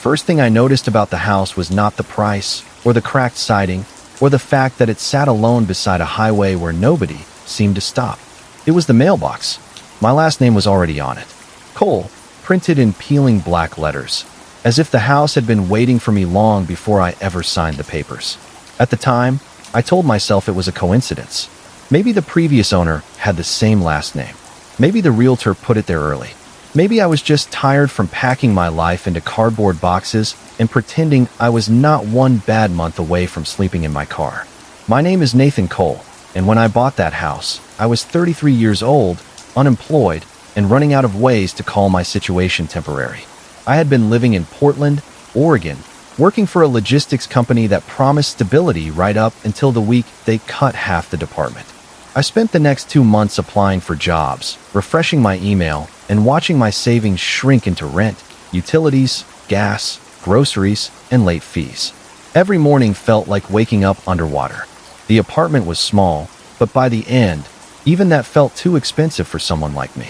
first thing I noticed about the house was not the price, or the cracked siding, or the fact that it sat alone beside a highway where nobody seemed to stop. It was the mailbox. My last name was already on it. Cole, printed in peeling black letters, as if the house had been waiting for me long before I ever signed the papers. At the time, I told myself it was a coincidence. Maybe the previous owner had the same last name. Maybe the realtor put it there early. Maybe I was just tired from packing my life into cardboard boxes and pretending I was not one bad month away from sleeping in my car. My name is Nathan Cole, and when I bought that house, I was 33 years old, unemployed, and running out of ways to call my situation temporary. I had been living in Portland, Oregon, working for a logistics company that promised stability right up until the week they cut half the department. I spent the next 2 months applying for jobs, refreshing my email, and watching my savings shrink into rent, utilities, gas, groceries, and late fees. Every morning felt like waking up underwater. The apartment was small, but by the end, even that felt too expensive for someone like me.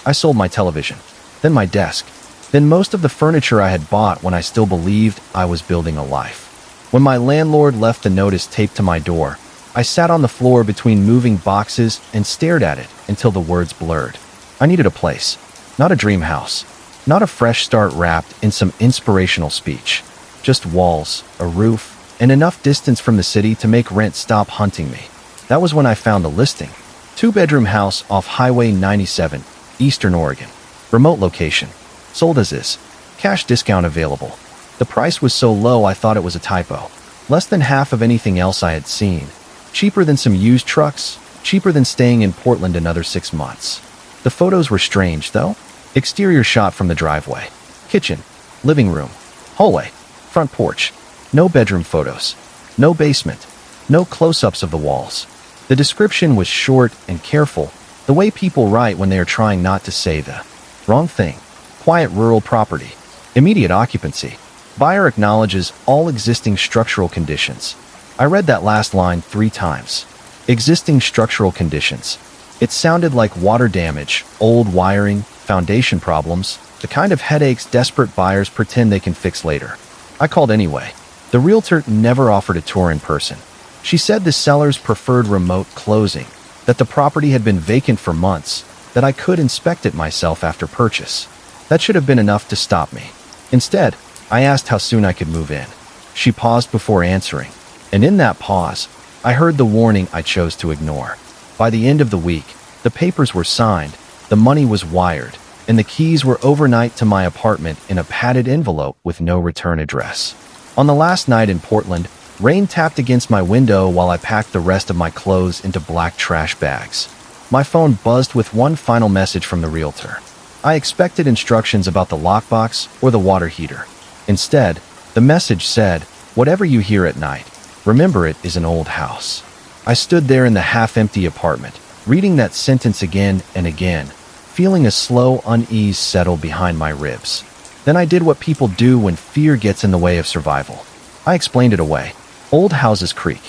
I sold my television, then my desk, then most of the furniture I had bought when I still believed I was building a life. When my landlord left the notice taped to my door, I sat on the floor between moving boxes and stared at it until the words blurred. I needed a place, not a dream house, not a fresh start wrapped in some inspirational speech. Just walls, a roof, and enough distance from the city to make rent stop hunting me. That was when I found the listing. 2-bedroom house off Highway 97, Eastern Oregon. Remote location. Sold as is. Cash discount available. The price was so low I thought it was a typo. Less than half of anything else I had seen. Cheaper than some used trucks. Cheaper than staying in Portland another 6 months. The photos were strange, though. Exterior shot from the driveway. Kitchen. Living room. Hallway. Front porch. No bedroom photos. No basement. No close-ups of the walls. The description was short and careful, the way people write when they are trying not to say the wrong thing. Quiet rural property. Immediate occupancy. Buyer acknowledges all existing structural conditions. I read that last line 3 times. Existing structural conditions. It sounded like water damage, old wiring, foundation problems, the kind of headaches desperate buyers pretend they can fix later. I called anyway. The realtor never offered a tour in person. She said the sellers preferred remote closing, that the property had been vacant for months, that I could inspect it myself after purchase. That should have been enough to stop me. Instead, I asked how soon I could move in. She paused before answering, and in that pause, I heard the warning I chose to ignore. By the end of the week, the papers were signed, the money was wired, and the keys were overnight to my apartment in a padded envelope with no return address. On the last night in Portland, rain tapped against my window while I packed the rest of my clothes into black trash bags. My phone buzzed with one final message from the realtor. I expected instructions about the lockbox or the water heater. Instead, the message said, "Whatever you hear at night, remember it is an old house." I stood there in the half-empty apartment, reading that sentence again and again, feeling a slow unease settle behind my ribs. Then I did what people do when fear gets in the way of survival. I explained it away. Old houses creak.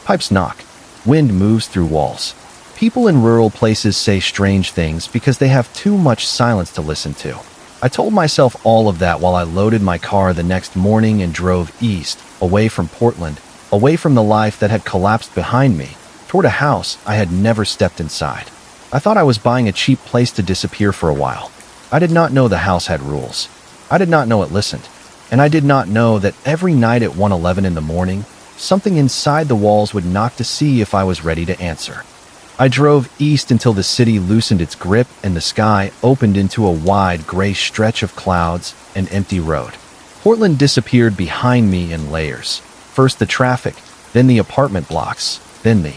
Pipes knock. Wind moves through walls. People in rural places say strange things because they have too much silence to listen to. I told myself all of that while I loaded my car the next morning and drove east, away from Portland, away from the life that had collapsed behind me, toward a house I had never stepped inside. I thought I was buying a cheap place to disappear for a while. I did not know the house had rules. I did not know it listened. And I did not know that every night at 1:11 in the morning, something inside the walls would knock to see if I was ready to answer. I drove east until the city loosened its grip and the sky opened into a wide gray stretch of clouds and empty road. Portland disappeared behind me in layers. First the traffic, then the apartment blocks, then the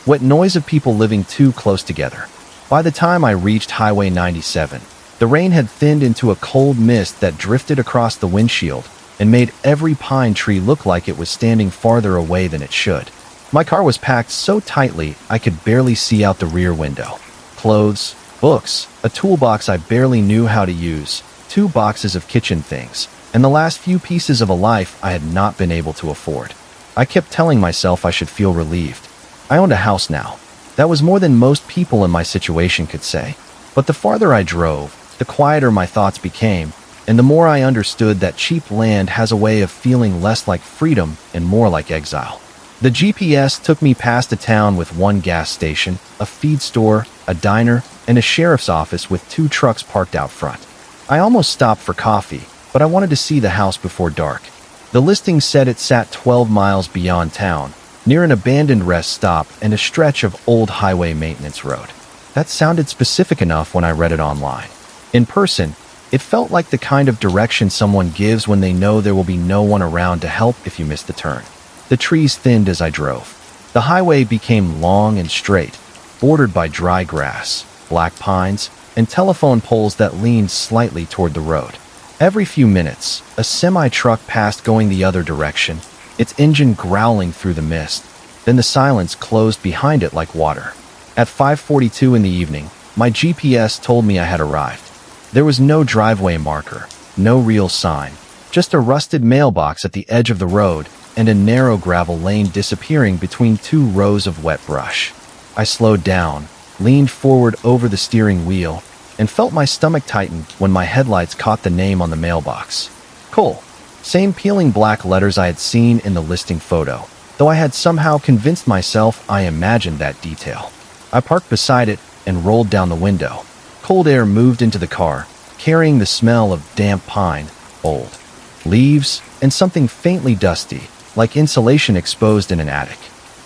wet noise of people living too close together. By the time I reached Highway 97, the rain had thinned into a cold mist that drifted across the windshield and made every pine tree look like it was standing farther away than it should. My car was packed so tightly I could barely see out the rear window. Clothes, books, a toolbox I barely knew how to use, 2 boxes of kitchen things, and the last few pieces of a life I had not been able to afford. I kept telling myself I should feel relieved. I owned a house now. That was more than most people in my situation could say. But the farther I drove, the quieter my thoughts became, and the more I understood that cheap land has a way of feeling less like freedom and more like exile. The GPS took me past a town with one gas station, a feed store, a diner, and a sheriff's office with 2 trucks parked out front. I almost stopped for coffee, but I wanted to see the house before dark. The listing said it sat 12 miles beyond town, near an abandoned rest stop and a stretch of old highway maintenance road. That sounded specific enough when I read it online. In person, it felt like the kind of direction someone gives when they know there will be no one around to help if you miss the turn. The trees thinned as I drove. The highway became long and straight, bordered by dry grass, black pines, and telephone poles that leaned slightly toward the road. Every few minutes, a semi-truck passed going the other direction, its engine growling through the mist. Then the silence closed behind it like water. At 5:42 in the evening, my GPS told me I had arrived. There was no driveway marker, no real sign, just a rusted mailbox at the edge of the road and a narrow gravel lane disappearing between 2 rows of wet brush. I slowed down, leaned forward over the steering wheel, and felt my stomach tighten when my headlights caught the name on the mailbox. Cole. Same peeling black letters I had seen in the listing photo, though I had somehow convinced myself I imagined that detail. I parked beside it and rolled down the window. Cold air moved into the car, carrying the smell of damp pine, old leaves, and something faintly dusty, like insulation exposed in an attic.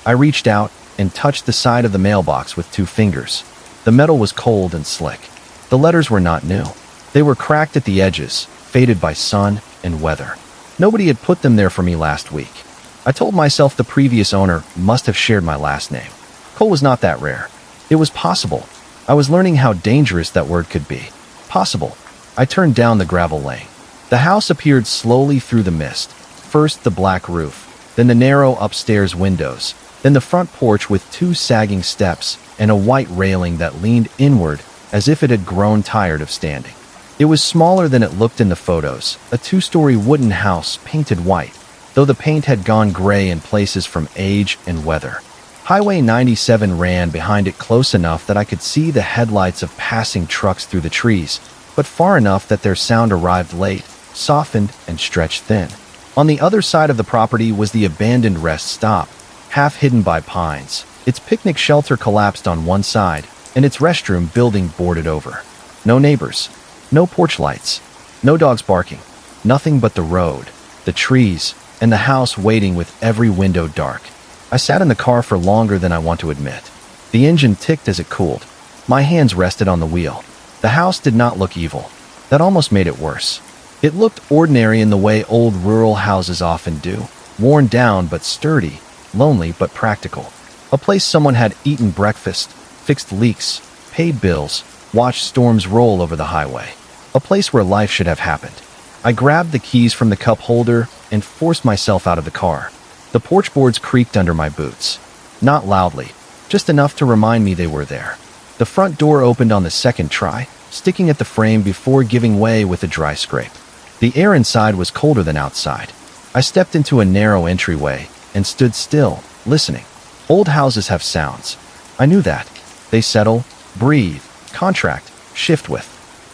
I reached out and touched the side of the mailbox with 2 fingers. The metal was cold and slick. The letters were not new. They were cracked at the edges, faded by sun and weather. Nobody had put them there for me last week. I told myself the previous owner must have shared my last name. Cole was not that rare. It was possible. I was learning how dangerous that word could be. Possible. I turned down the gravel lane. The house appeared slowly through the mist. First the black roof, then the narrow upstairs windows, then the front porch with 2 sagging steps and a white railing that leaned inward as if it had grown tired of standing. It was smaller than it looked in the photos, a 2-story wooden house painted white, though the paint had gone gray in places from age and weather. Highway 97 ran behind it close enough that I could see the headlights of passing trucks through the trees, but far enough that their sound arrived late, softened, and stretched thin. On the other side of the property was the abandoned rest stop, half hidden by pines. Its picnic shelter collapsed on one side, and its restroom building boarded over. No neighbors, no porch lights, no dogs barking, nothing but the road, the trees, and the house waiting with every window dark. I sat in the car for longer than I want to admit. The engine ticked as it cooled. My hands rested on the wheel. The house did not look evil. That almost made it worse. It looked ordinary in the way old rural houses often do, worn down but sturdy, lonely but practical. A place someone had eaten breakfast, fixed leaks, paid bills, watched storms roll over the highway. A place where life should have happened. I grabbed the keys from the cup holder and forced myself out of the car. The porch boards creaked under my boots. Not loudly, just enough to remind me they were there. The front door opened on the second try, sticking at the frame before giving way with a dry scrape. The air inside was colder than outside. I stepped into a narrow entryway and stood still, listening. Old houses have sounds. I knew that. They settle, breathe, contract, shift with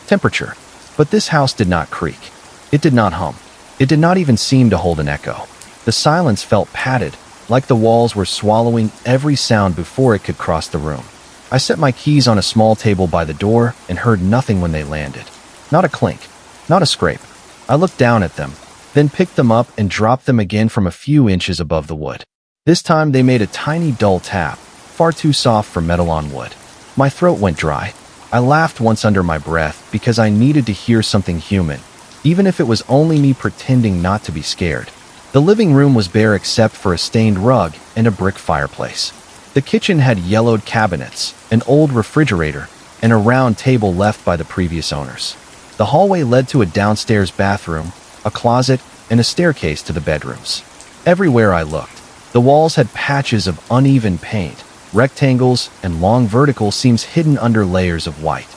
temperature. But this house did not creak. It did not hum. It did not even seem to hold an echo. The silence felt padded, like the walls were swallowing every sound before it could cross the room. I set my keys on a small table by the door and heard nothing when they landed. Not a clink, not a scrape. I looked down at them, then picked them up and dropped them again from a few inches above the wood. This time they made a tiny dull tap, far too soft for metal on wood. My throat went dry. I laughed once under my breath because I needed to hear something human, even if it was only me pretending not to be scared. The living room was bare except for a stained rug and a brick fireplace. The kitchen had yellowed cabinets, an old refrigerator, and a round table left by the previous owners. The hallway led to a downstairs bathroom, a closet, and a staircase to the bedrooms. Everywhere I looked, the walls had patches of uneven paint, rectangles, and long vertical seams hidden under layers of white.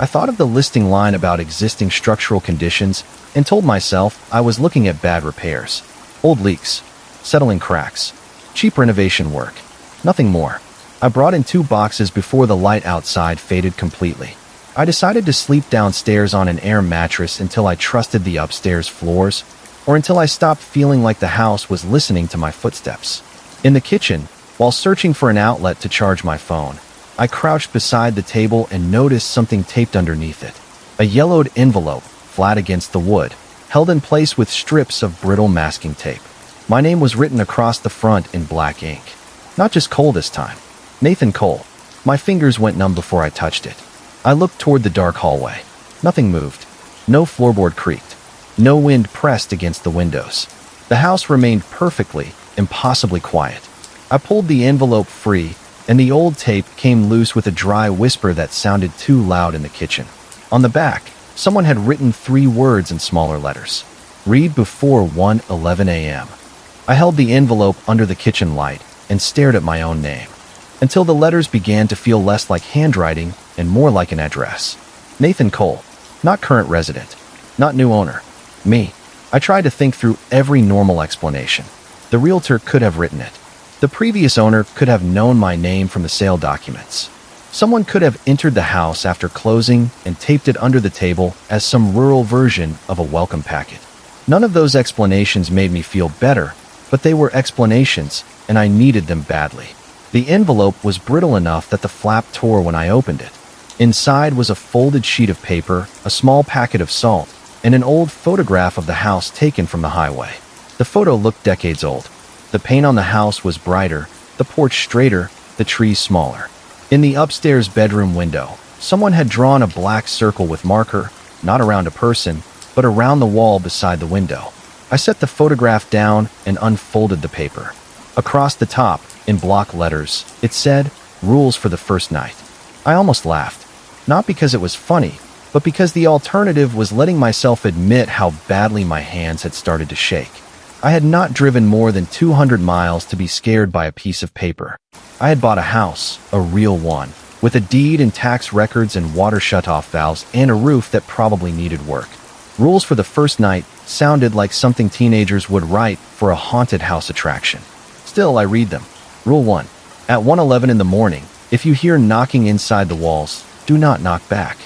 I thought of the listing line about existing structural conditions and told myself I was looking at bad repairs. Old leaks, settling cracks, cheap renovation work. Nothing more. I brought in 2 boxes before the light outside faded completely. I decided to sleep downstairs on an air mattress until I trusted the upstairs floors, or until I stopped feeling like the house was listening to my footsteps. In the kitchen, while searching for an outlet to charge my phone, I crouched beside the table and noticed something taped underneath it. A yellowed envelope, flat against the wood, held in place with strips of brittle masking tape. My name was written across the front in black ink. Not just Cole this time. Nathan Cole. My fingers went numb before I touched it. I looked toward the dark hallway. Nothing moved. No floorboard creaked. No wind pressed against the windows. The house remained perfectly, impossibly quiet. I pulled the envelope free, and the old tape came loose with a dry whisper that sounded too loud in the kitchen. On the back, someone had written 3 words in smaller letters. Read before 1:11 a.m. I held the envelope under the kitchen light and stared at my own name, until the letters began to feel less like handwriting and more like an address. Nathan Cole. Not current resident. Not new owner. Me. I tried to think through every normal explanation. The realtor could have written it. The previous owner could have known my name from the sale documents. Someone could have entered the house after closing and taped it under the table as some rural version of a welcome packet. None of those explanations made me feel better, but they were explanations, and I needed them badly. The envelope was brittle enough that the flap tore when I opened it. Inside was a folded sheet of paper, a small packet of salt, and an old photograph of the house taken from the highway. The photo looked decades old. The paint on the house was brighter, the porch straighter, the trees smaller. In the upstairs bedroom window, someone had drawn a black circle with marker, not around a person, but around the wall beside the window. I set the photograph down and unfolded the paper. Across the top, in block letters, it said, "Rules for the first night." I almost laughed. Not because it was funny, but because the alternative was letting myself admit how badly my hands had started to shake. I had not driven more than 200 miles to be scared by a piece of paper. I had bought a house, a real one, with a deed and tax records and water shutoff valves and a roof that probably needed work. Rules for the first night sounded like something teenagers would write for a haunted house attraction. Still, I read them. Rule 1. At 1:11 in the morning, if you hear knocking inside the walls, do not knock back.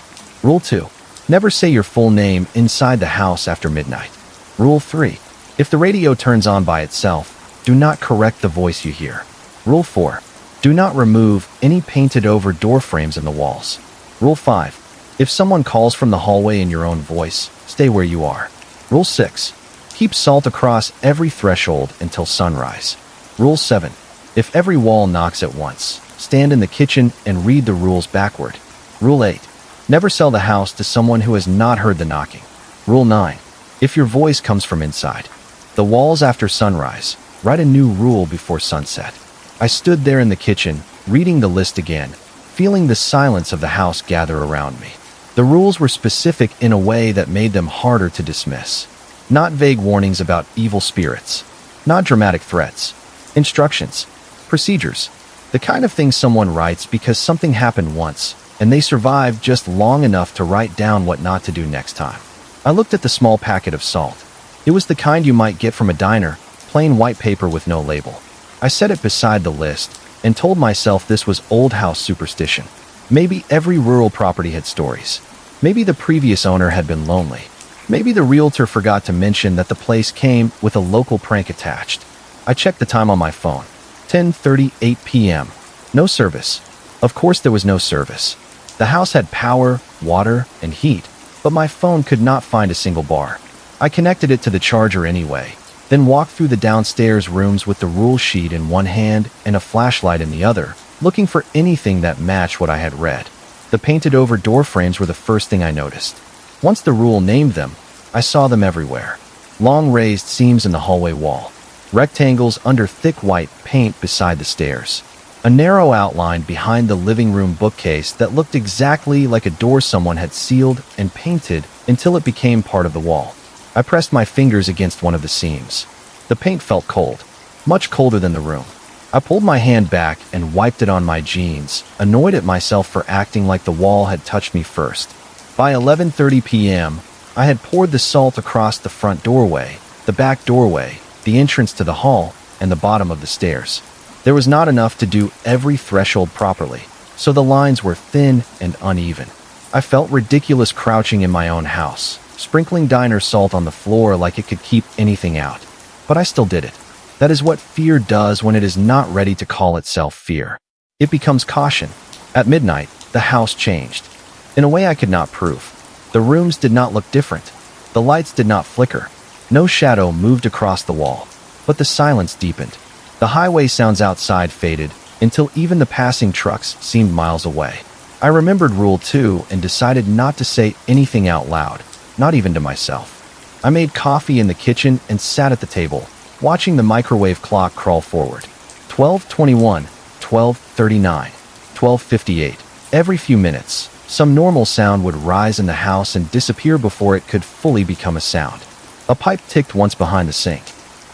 Rule 2. Never say your full name inside the house after midnight. Rule 3. If the radio turns on by itself, do not correct the voice you hear. Rule 4. Do not remove any painted-over door frames in the walls. Rule 5. If someone calls from the hallway in your own voice, stay where you are. Rule 6. Keep salt across every threshold until sunrise. Rule 7. If every wall knocks at once, stand in the kitchen and read the rules backward. Rule 8. Never sell the house to someone who has not heard the knocking. Rule 9. If your voice comes from inside the walls after sunrise, write a new rule before sunset. I stood there in the kitchen, reading the list again, feeling the silence of the house gather around me. The rules were specific in a way that made them harder to dismiss. Not vague warnings about evil spirits. Not dramatic threats. Instructions. Procedures. The kind of thing someone writes because something happened once, and they survived just long enough to write down what not to do next time. I looked at the small packet of salt. It was the kind you might get from a diner, plain white paper with no label. I set it beside the list and told myself this was old house superstition. Maybe every rural property had stories. Maybe the previous owner had been lonely. Maybe the realtor forgot to mention that the place came with a local prank attached. I checked the time on my phone. 10:38 p.m. No service. Of course there was no service. The house had power, water, and heat, but my phone could not find a single bar. I connected it to the charger anyway, then walked through the downstairs rooms with the rule sheet in one hand and a flashlight in the other, looking for anything that matched what I had read. The painted-over door frames were the first thing I noticed. Once the rule named them, I saw them everywhere. Long raised seams in the hallway wall. Rectangles under thick white paint beside the stairs. A narrow outline behind the living room bookcase that looked exactly like a door someone had sealed and painted until it became part of the wall. I pressed my fingers against one of the seams. The paint felt cold, much colder than the room. I pulled my hand back and wiped it on my jeans, annoyed at myself for acting like the wall had touched me first. By 11:30 p.m., I had poured the salt across the front doorway, the back doorway, the entrance to the hall, and the bottom of the stairs. There was not enough to do every threshold properly, so the lines were thin and uneven. I felt ridiculous crouching in my own house, sprinkling diner salt on the floor like it could keep anything out. But I still did it. That is what fear does when it is not ready to call itself fear. It becomes caution. At midnight, the house changed. In a way I could not prove. The rooms did not look different. The lights did not flicker. No shadow moved across the wall. But the silence deepened. The highway sounds outside faded, until even the passing trucks seemed miles away. I remembered Rule 2 and decided not to say anything out loud, not even to myself. I made coffee in the kitchen and sat at the table, watching the microwave clock crawl forward. 12:21, 12:39, 12:58. Every few minutes, some normal sound would rise in the house and disappear before it could fully become a sound. A pipe ticked once behind the sink.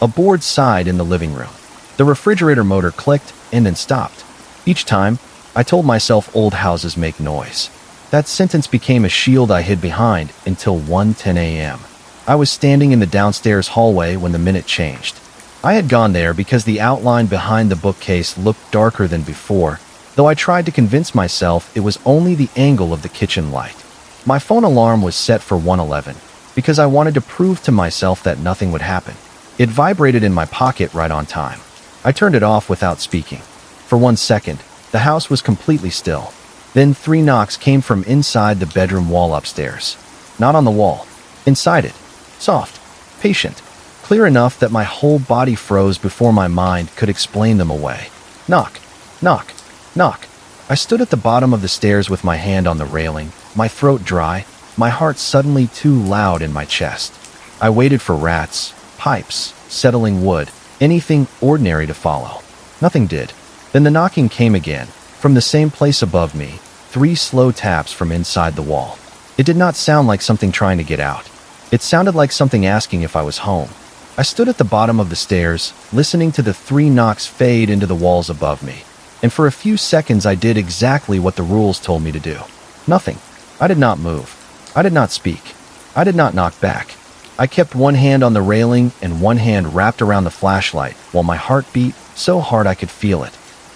A board sighed in the living room. The refrigerator motor clicked and then stopped. Each time, I told myself old houses make noise. That sentence became a shield I hid behind until 1:10 a.m. I was standing in the downstairs hallway when the minute changed. I had gone there because the outline behind the bookcase looked darker than before, though I tried to convince myself it was only the angle of the kitchen light. My phone alarm was set for 1:11 because I wanted to prove to myself that nothing would happen. It vibrated in my pocket right on time. I turned it off without speaking. For 1 second, the house was completely still. Then 3 knocks came from inside the bedroom wall upstairs. Not on the wall. Inside it. Soft. Patient. Clear enough that my whole body froze before my mind could explain them away. Knock. Knock. Knock. I stood at the bottom of the stairs with my hand on the railing, my throat dry, my heart suddenly too loud in my chest. I waited for rats, pipes, settling wood, anything ordinary to follow. Nothing did. Then the knocking came again, from the same place above me, 3 slow taps from inside the wall. It did not sound like something trying to get out. It sounded like something asking if I was home. I stood at the bottom of the stairs, listening to the 3 knocks fade into the walls above me. And for a few seconds I did exactly what the rules told me to do. Nothing. I did not move. I did not speak. I did not knock back. I kept one hand on the railing and one hand wrapped around the flashlight while my heart beat so hard I could feel it.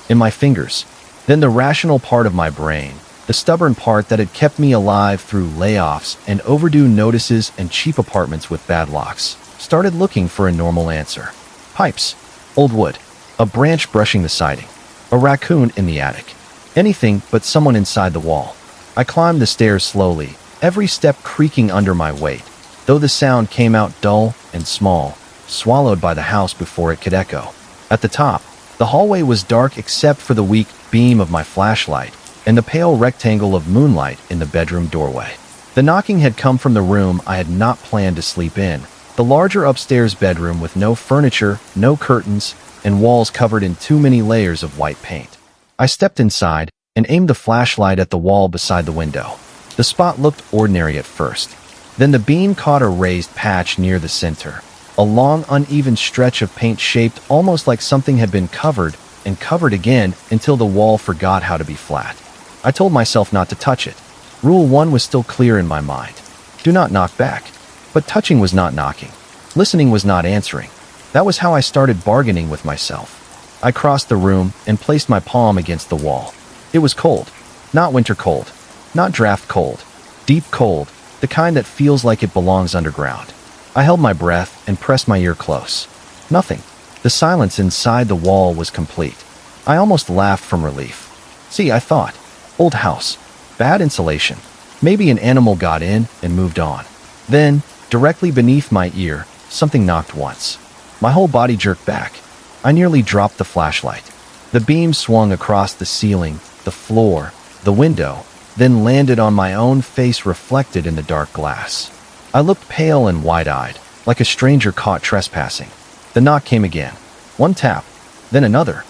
In my fingers. Then the rational part of my brain, the stubborn part that had kept me alive through layoffs and overdue notices and cheap apartments with bad locks, started looking for a normal answer. Pipes. Old wood. A branch brushing the siding. A raccoon in the attic. Anything but someone inside the wall. I climbed the stairs slowly, every step creaking under my weight, though the sound came out dull and small, swallowed by the house before it could echo. At the top, the hallway was dark except for the weak beam of my flashlight and the pale rectangle of moonlight in the bedroom doorway. The knocking had come from the room I had not planned to sleep in, the larger upstairs bedroom with no furniture, no curtains, and walls covered in too many layers of white paint. I stepped inside and aimed the flashlight at the wall beside the window. The spot looked ordinary at first. Then the beam caught a raised patch near the center, a long, uneven stretch of paint shaped almost like something had been covered and covered again until the wall forgot how to be flat. I told myself not to touch it. Rule 1 was still clear in my mind. Do not knock back. But touching was not knocking. Listening was not answering. That was how I started bargaining with myself. I crossed the room and placed my palm against the wall. It was cold. Not winter cold. Not draft cold. Deep cold, the kind that feels like it belongs underground. I held my breath and pressed my ear close. Nothing. The silence inside the wall was complete. I almost laughed from relief. See, I thought. Old house. Bad insulation. Maybe an animal got in and moved on. Then, directly beneath my ear, something knocked once. My whole body jerked back. I nearly dropped the flashlight. The beam swung across the ceiling, the floor, the window, then landed on my own face reflected in the dark glass. I looked pale and wide-eyed, like a stranger caught trespassing. The knock came again. 1 tap, then another,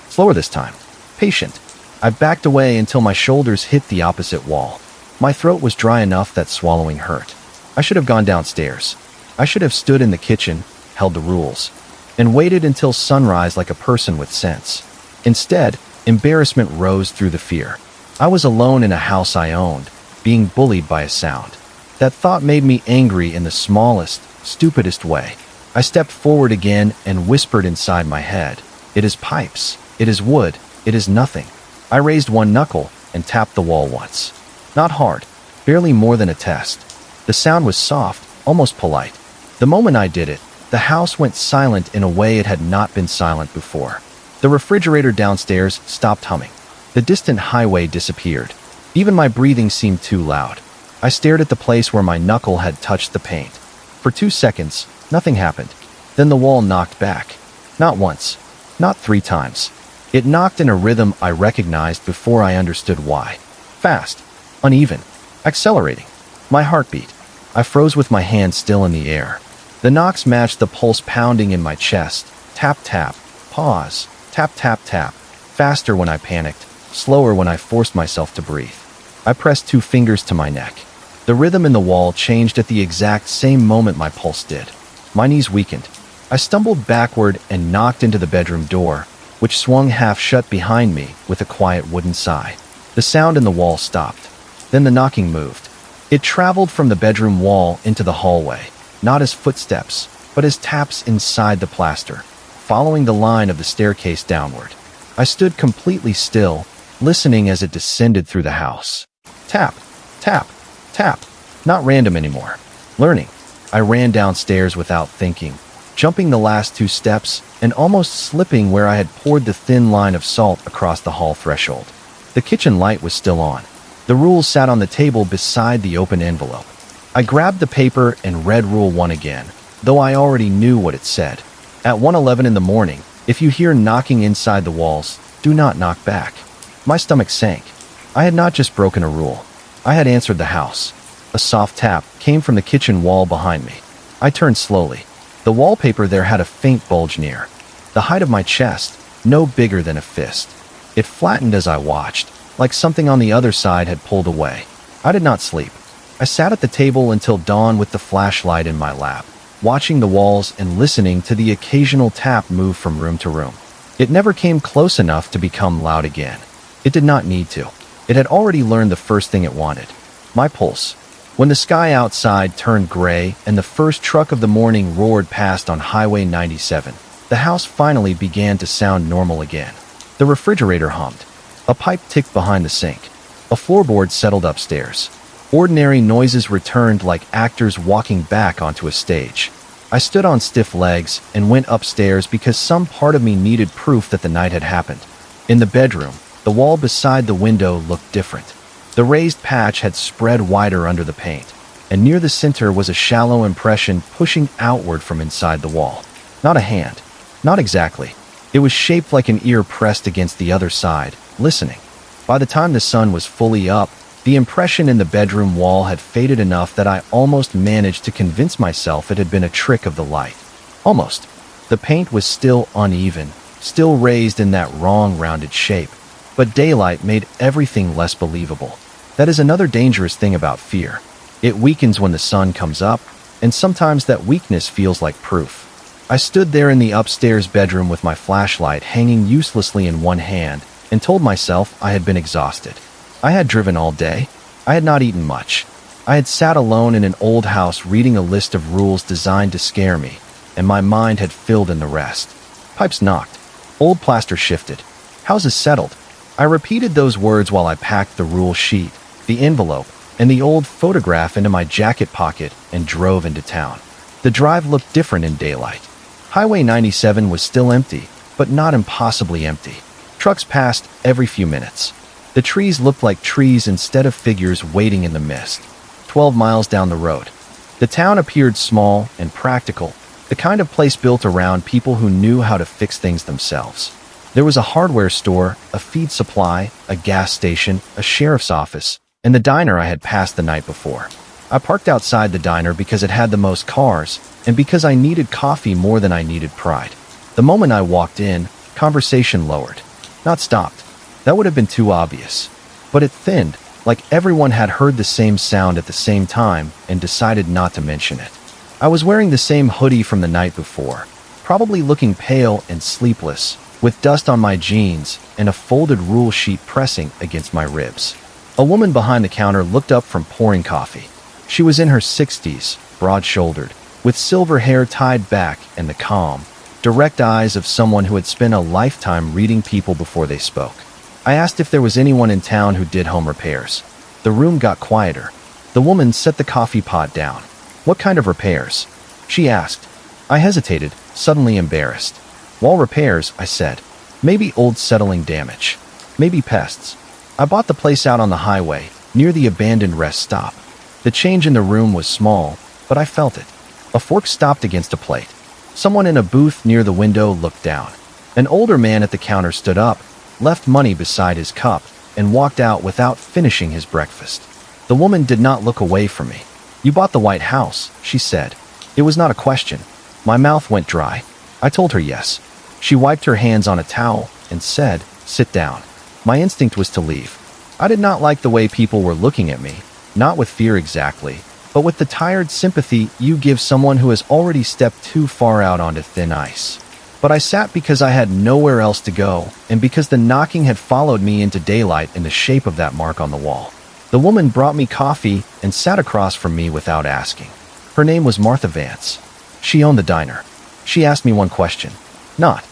slower this time. Patient. I backed away until my shoulders hit the opposite wall. My throat was dry enough that swallowing hurt. I should have gone downstairs. I should have stood in the kitchen, held the rules, and waited until sunrise like a person with sense. Instead, embarrassment rose through the fear. I was alone in a house I owned, being bullied by a sound. That thought made me angry in the smallest, stupidest way. I stepped forward again and whispered inside my head, "It is pipes. It is wood. It is nothing." I raised one knuckle and tapped the wall once. Not hard, barely more than a test. The sound was soft, almost polite. The moment I did it, the house went silent in a way it had not been silent before. The refrigerator downstairs stopped humming. The distant highway disappeared. Even my breathing seemed too loud. I stared at the place where my knuckle had touched the paint. For 2 seconds, nothing happened. Then the wall knocked back. Not once. Not 3 times. It knocked in a rhythm I recognized before I understood why. Fast. Uneven. Accelerating. My heart beat. I froze with my hand still in the air. The knocks matched the pulse pounding in my chest. Tap, tap. Pause. Tap, tap, tap. Faster when I panicked. Slower when I forced myself to breathe. I pressed 2 fingers to my neck. The rhythm in the wall changed at the exact same moment my pulse did. My knees weakened. I stumbled backward and knocked into the bedroom door, which swung half shut behind me with a quiet wooden sigh. The sound in the wall stopped. Then the knocking moved. It traveled from the bedroom wall into the hallway, not as footsteps, but as taps inside the plaster, following the line of the staircase downward. I stood completely still, listening as it descended through the house. Tap, tap, tap. Not random anymore. Learning. I ran downstairs without thinking, jumping the last 2 steps and almost slipping where I had poured the thin line of salt across the hall threshold. The kitchen light was still on. The rules sat on the table beside the open envelope. I grabbed the paper and read Rule 1 again, though I already knew what it said. At 1:11 in the morning, if you hear knocking inside the walls, do not knock back. My stomach sank. I had not just broken a rule. I had answered the house. A soft tap came from the kitchen wall behind me. I turned slowly. The wallpaper there had a faint bulge near the height of my chest, no bigger than a fist. It flattened as I watched, like something on the other side had pulled away. I did not sleep. I sat at the table until dawn with the flashlight in my lap, watching the walls and listening to the occasional tap move from room to room. It never came close enough to become loud again. It did not need to. It had already learned the first thing it wanted. My pulse. When the sky outside turned gray and the first truck of the morning roared past on Highway 97, the house finally began to sound normal again. The refrigerator hummed. A pipe ticked behind the sink. A floorboard settled upstairs. Ordinary noises returned like actors walking back onto a stage. I stood on stiff legs and went upstairs because some part of me needed proof that the night had happened. In the bedroom, the wall beside the window looked different. The raised patch had spread wider under the paint, and near the center was a shallow impression pushing outward from inside the wall. Not a hand. Not exactly. It was shaped like an ear pressed against the other side, listening. By the time the sun was fully up, the impression in the bedroom wall had faded enough that I almost managed to convince myself it had been a trick of the light. Almost. The paint was still uneven, still raised in that wrong rounded shape, but daylight made everything less believable. That is another dangerous thing about fear. It weakens when the sun comes up, and sometimes that weakness feels like proof. I stood there in the upstairs bedroom with my flashlight hanging uselessly in one hand and told myself I had been exhausted. I had driven all day. I had not eaten much. I had sat alone in an old house reading a list of rules designed to scare me, and my mind had filled in the rest. Pipes knocked. Old plaster shifted. Houses settled. I repeated those words while I packed the rule sheet, the envelope, and the old photograph into my jacket pocket and drove into town. The drive looked different in daylight. Highway 97 was still empty, but not impossibly empty. Trucks passed every few minutes. The trees looked like trees instead of figures waiting in the mist. 12 miles down the road, the town appeared small and practical, the kind of place built around people who knew how to fix things themselves. There was a hardware store, a feed supply, a gas station, a sheriff's office, and the diner I had passed the night before. I parked outside the diner because it had the most cars, and because I needed coffee more than I needed pride. The moment I walked in, conversation lowered. Not stopped. That would have been too obvious. But it thinned, like everyone had heard the same sound at the same time and decided not to mention it. I was wearing the same hoodie from the night before, probably looking pale and sleepless, with dust on my jeans and a folded rule sheet pressing against my ribs. A woman behind the counter looked up from pouring coffee. She was in her 60s, broad-shouldered, with silver hair tied back and the calm, direct eyes of someone who had spent a lifetime reading people before they spoke. I asked if there was anyone in town who did home repairs. The room got quieter. The woman set the coffee pot down. "What kind of repairs?" she asked. I hesitated, suddenly embarrassed. "Wall repairs," I said. "Maybe old settling damage. Maybe pests." I bought the place out on the highway, near the abandoned rest stop. The change in the room was small, but I felt it. A fork stopped against a plate. Someone in a booth near the window looked down. An older man at the counter stood up, left money beside his cup, and walked out without finishing his breakfast. The woman did not look away from me. "You bought the White House," she said. It was not a question. My mouth went dry. I told her yes. She wiped her hands on a towel and said, "Sit down." My instinct was to leave. I did not like the way people were looking at me, not with fear exactly, but with the tired sympathy you give someone who has already stepped too far out onto thin ice. But I sat because I had nowhere else to go, and because the knocking had followed me into daylight in the shape of that mark on the wall. The woman brought me coffee and sat across from me without asking. Her name was Martha Vance. She owned the diner. She asked me one question. Not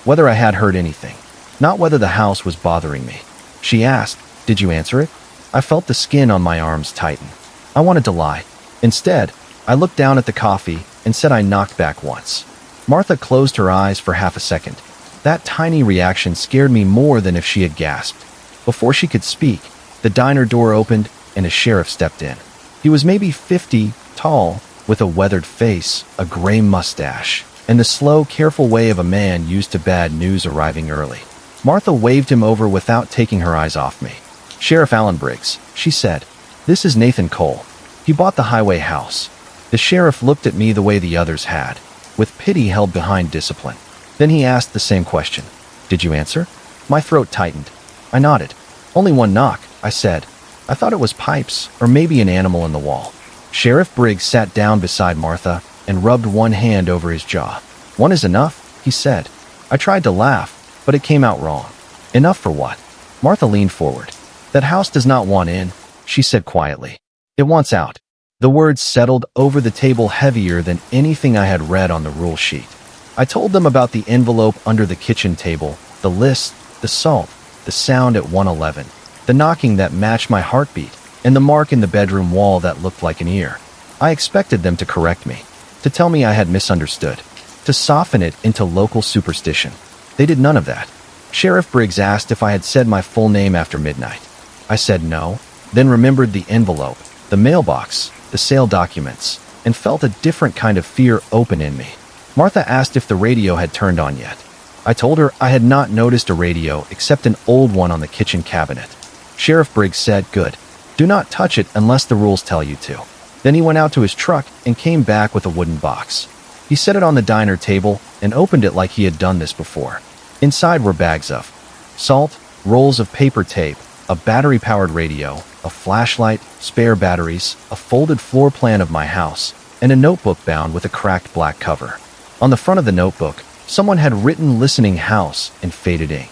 whether I had heard anything. Not whether the house was bothering me. She asked, "Did you answer it?" I felt the skin on my arms tighten. I wanted to lie. Instead, I looked down at the coffee and said I knocked back once. Martha closed her eyes for half a second. That tiny reaction scared me more than if she had gasped. Before she could speak, the diner door opened and a sheriff stepped in. He was maybe 50, tall, with a weathered face, a gray mustache, and the slow, careful way of a man used to bad news arriving early. Martha waved him over without taking her eyes off me. "Sheriff Allen Briggs," she said. "This is Nathan Cole. He bought the highway house." The sheriff looked at me the way the others had, with pity held behind discipline. Then he asked the same question. "Did you answer?" My throat tightened. I nodded. "Only one knock," I said. "I thought it was pipes, or maybe an animal in the wall." Sheriff Briggs sat down beside Martha and rubbed one hand over his jaw. "One is enough," he said. I tried to laugh, but it came out wrong. "Enough for what?" Martha leaned forward. "That house does not want in," she said quietly. "It wants out." The words settled over the table heavier than anything I had read on the rule sheet. I told them about the envelope under the kitchen table, the list, the salt, the sound at 111, the knocking that matched my heartbeat, and the mark in the bedroom wall that looked like an ear. I expected them to correct me, to tell me I had misunderstood, to soften it into local superstition. They did none of that. Sheriff Briggs asked if I had said my full name after midnight. I said no, then remembered the envelope, the mailbox, the sale documents, and felt a different kind of fear open in me. Martha asked if the radio had turned on yet. I told her I had not noticed a radio except an old one on the kitchen cabinet. Sheriff Briggs said, "Good. Do not touch it unless the rules tell you to." Then he went out to his truck and came back with a wooden box. He set it on the diner table and opened it like he had done this before. Inside were bags of salt, rolls of paper tape, a battery-powered radio, a flashlight, spare batteries, a folded floor plan of my house, and a notebook bound with a cracked black cover. On the front of the notebook, someone had written "Listening House" in faded ink.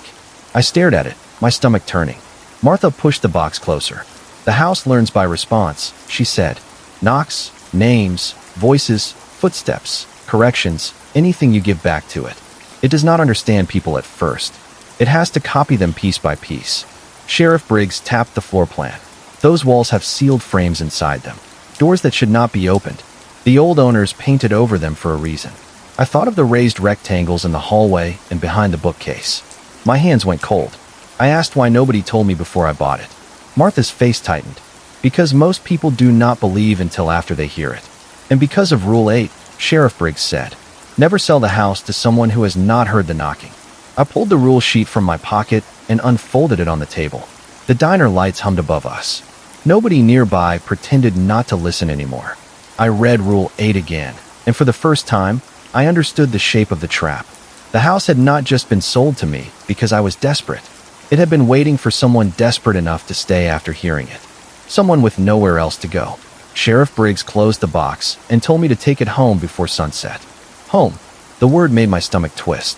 I stared at it, my stomach turning. Martha pushed the box closer. "The house learns by response," she said. "Knocks, names, voices, footsteps, corrections, anything you give back to it. It does not understand people at first. It has to copy them piece by piece." Sheriff Briggs tapped the floor plan. "Those walls have sealed frames inside them, doors that should not be opened. The old owners painted over them for a reason." I thought of the raised rectangles in the hallway and behind the bookcase. My hands went cold. I asked why nobody told me before I bought it. Martha's face tightened. "Because most people do not believe until after they hear it. And because of Rule 8, Sheriff Briggs said, never sell the house to someone who has not heard the knocking." I pulled the rule sheet from my pocket and unfolded it on the table. The diner lights hummed above us. Nobody nearby pretended not to listen anymore. I read Rule 8 again, and for the first time, I understood the shape of the trap. The house had not just been sold to me because I was desperate. It had been waiting for someone desperate enough to stay after hearing it. Someone with nowhere else to go. Sheriff Briggs closed the box and told me to take it home before sunset. Home. The word made my stomach twist.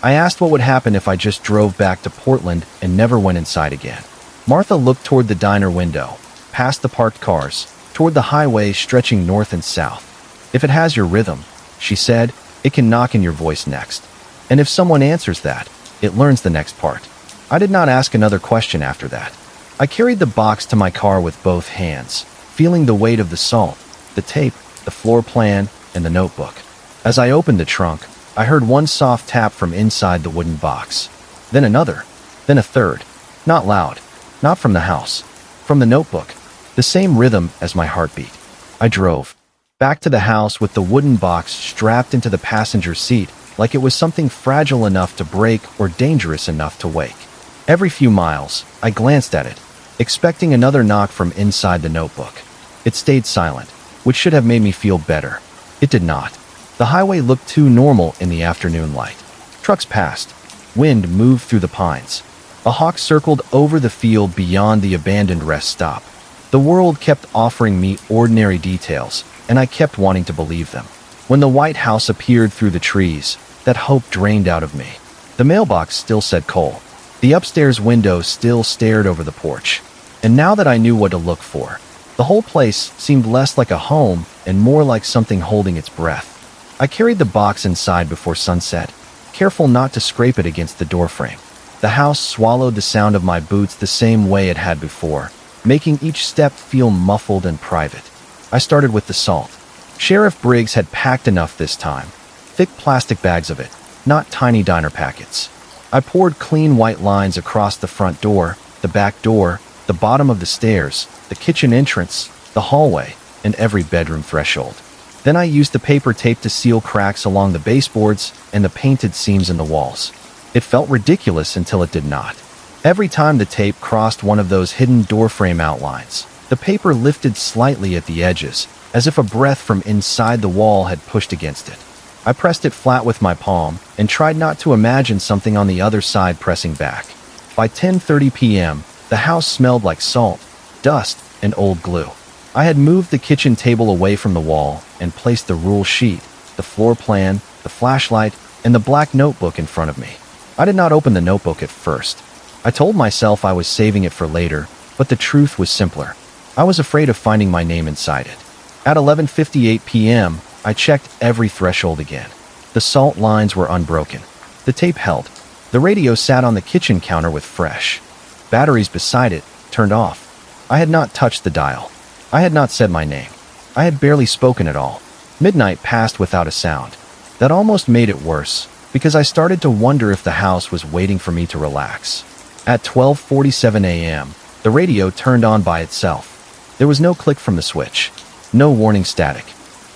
I asked what would happen if I just drove back to Portland and never went inside again. Martha looked toward the diner window, past the parked cars, toward the highway stretching north and south. "If it has your rhythm," she said, "it can knock in your voice next. And if someone answers that, it learns the next part." I did not ask another question after that. I carried the box to my car with both hands, feeling the weight of the salt, the tape, the floor plan, and the notebook. As I opened the trunk, I heard one soft tap from inside the wooden box. Then another. Then a third. Not loud. Not from the house. From the notebook. The same rhythm as my heartbeat. I drove back to the house with the wooden box strapped into the passenger seat like it was something fragile enough to break or dangerous enough to wake. Every few miles, I glanced at it, expecting another knock from inside the notebook. It stayed silent, which should have made me feel better. It did not. The highway looked too normal in the afternoon light. Trucks passed. Wind moved through the pines. A hawk circled over the field beyond the abandoned rest stop. The world kept offering me ordinary details, and I kept wanting to believe them. When the white house appeared through the trees, that hope drained out of me. The mailbox still said Cole. The upstairs window still stared over the porch. And now that I knew what to look for, the whole place seemed less like a home and more like something holding its breath. I carried the box inside before sunset, careful not to scrape it against the doorframe. The house swallowed the sound of my boots the same way it had before, making each step feel muffled and private. I started with the salt. Sheriff Briggs had packed enough this time. Thick plastic bags of it, not tiny diner packets. I poured clean white lines across the front door, the back door, the bottom of the stairs, the kitchen entrance, the hallway, and every bedroom threshold. Then I used the paper tape to seal cracks along the baseboards and the painted seams in the walls. It felt ridiculous until it did not. Every time the tape crossed one of those hidden doorframe outlines, the paper lifted slightly at the edges, as if a breath from inside the wall had pushed against it. I pressed it flat with my palm and tried not to imagine something on the other side pressing back. By 10:30 p.m., the house smelled like salt, dust, and old glue. I had moved the kitchen table away from the wall and placed the rule sheet, the floor plan, the flashlight, and the black notebook in front of me. I did not open the notebook at first. I told myself I was saving it for later, but the truth was simpler. I was afraid of finding my name inside it. At 11:58 p.m., I checked every threshold again. The salt lines were unbroken. The tape held. The radio sat on the kitchen counter with fresh batteries beside it, turned off. I had not touched the dial. I had not said my name. I had barely spoken at all. Midnight passed without a sound. That almost made it worse, because I started to wonder if the house was waiting for me to relax. At 12:47 a.m., the radio turned on by itself. There was no click from the switch. No warning static.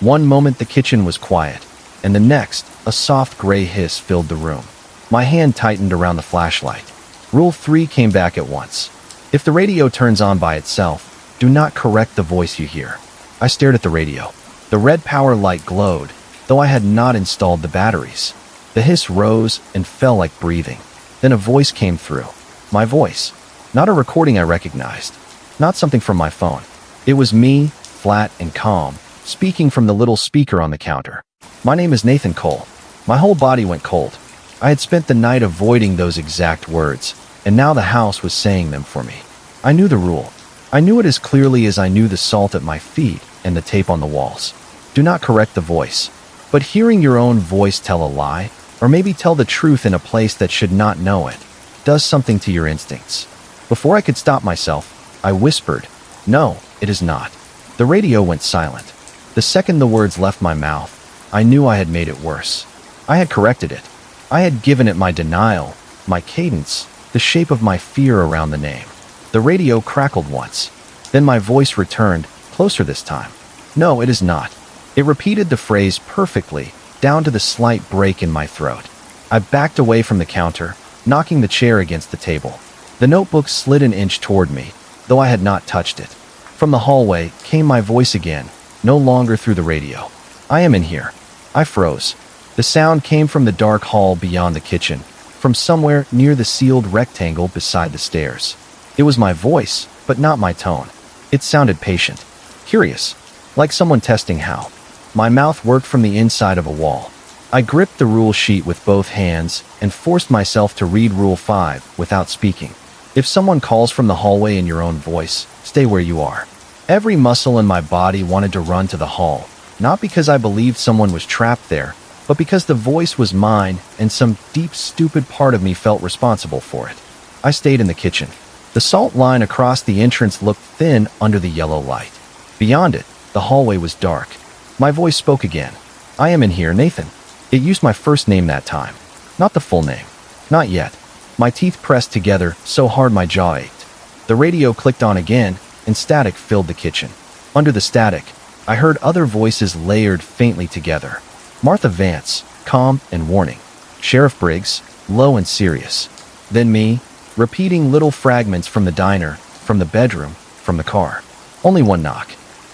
One moment the kitchen was quiet, and the next, a soft gray hiss filled the room. My hand tightened around the flashlight. Rule 3 came back at once. If the radio turns on by itself, do not correct the voice you hear. I stared at the radio. The red power light glowed, though I had not installed the batteries. The hiss rose and fell like breathing. Then a voice came through. My voice. Not a recording I recognized. Not something from my phone. It was me, flat and calm, speaking from the little speaker on the counter. My name is Nathan Cole. My whole body went cold. I had spent the night avoiding those exact words, and now the house was saying them for me. I knew the rule. I knew it as clearly as I knew the salt at my feet and the tape on the walls. Do not correct the voice. But hearing your own voice tell a lie, or maybe tell the truth in a place that should not know it, does something to your instincts. Before I could stop myself, I whispered, "No, it is not." The radio went silent. The second the words left my mouth, I knew I had made it worse. I had corrected it. I had given it my denial, my cadence, the shape of my fear around the name. The radio crackled once. Then my voice returned, closer this time. "No, it is not." It repeated the phrase perfectly, down to the slight break in my throat. I backed away from the counter, knocking the chair against the table. The notebook slid an inch toward me, though I had not touched it. From the hallway came my voice again, no longer through the radio. "I am in here." I froze. The sound came from the dark hall beyond the kitchen, from somewhere near the sealed rectangle beside the stairs. It was my voice, but not my tone. It sounded patient, curious, like someone testing how. My mouth worked from the inside of a wall. I gripped the rule sheet with both hands and forced myself to read Rule 5 without speaking. If someone calls from the hallway in your own voice, stay where you are. Every muscle in my body wanted to run to the hall, not because I believed someone was trapped there, but because the voice was mine and some deep, stupid part of me felt responsible for it. I stayed in the kitchen. The salt line across the entrance looked thin under the yellow light. Beyond it, the hallway was dark. My voice spoke again. "I am in here, Nathan." It used my first name that time, not the full name. Not yet. My teeth pressed together so hard my jaw ached. The radio clicked on again, and static filled the kitchen. Under the static, I heard other voices layered faintly together. Martha Vance, calm and warning. Sheriff Briggs, low and serious. Then me, repeating little fragments from the diner, from the bedroom, from the car. Only one knock.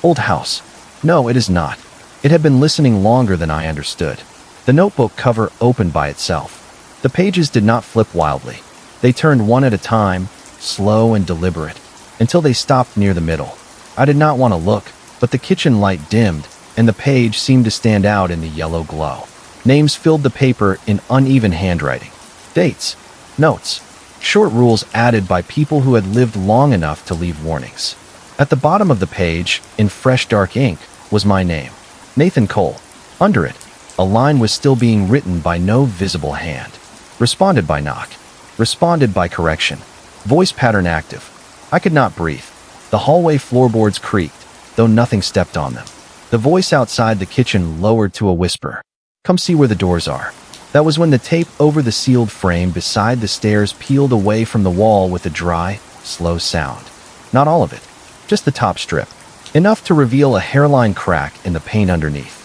Old house. No, it is not. It had been listening longer than I understood. The notebook cover opened by itself. The pages did not flip wildly. They turned one at a time, slow and deliberate, until they stopped near the middle. I did not want to look, but the kitchen light dimmed, and the page seemed to stand out in the yellow glow. Names filled the paper in uneven handwriting. Dates. Notes. Short rules added by people who had lived long enough to leave warnings. At the bottom of the page, in fresh dark ink, was my name. Nathan Cole. Under it, a line was still being written by no visible hand. Responded by knock. Responded by correction. Voice pattern active. I could not breathe. The hallway floorboards creaked, though nothing stepped on them. The voice outside the kitchen lowered to a whisper. "Come see where the doors are." That was when the tape over the sealed frame beside the stairs peeled away from the wall with a dry, slow sound. Not all of it, just the top strip. Enough to reveal a hairline crack in the paint underneath.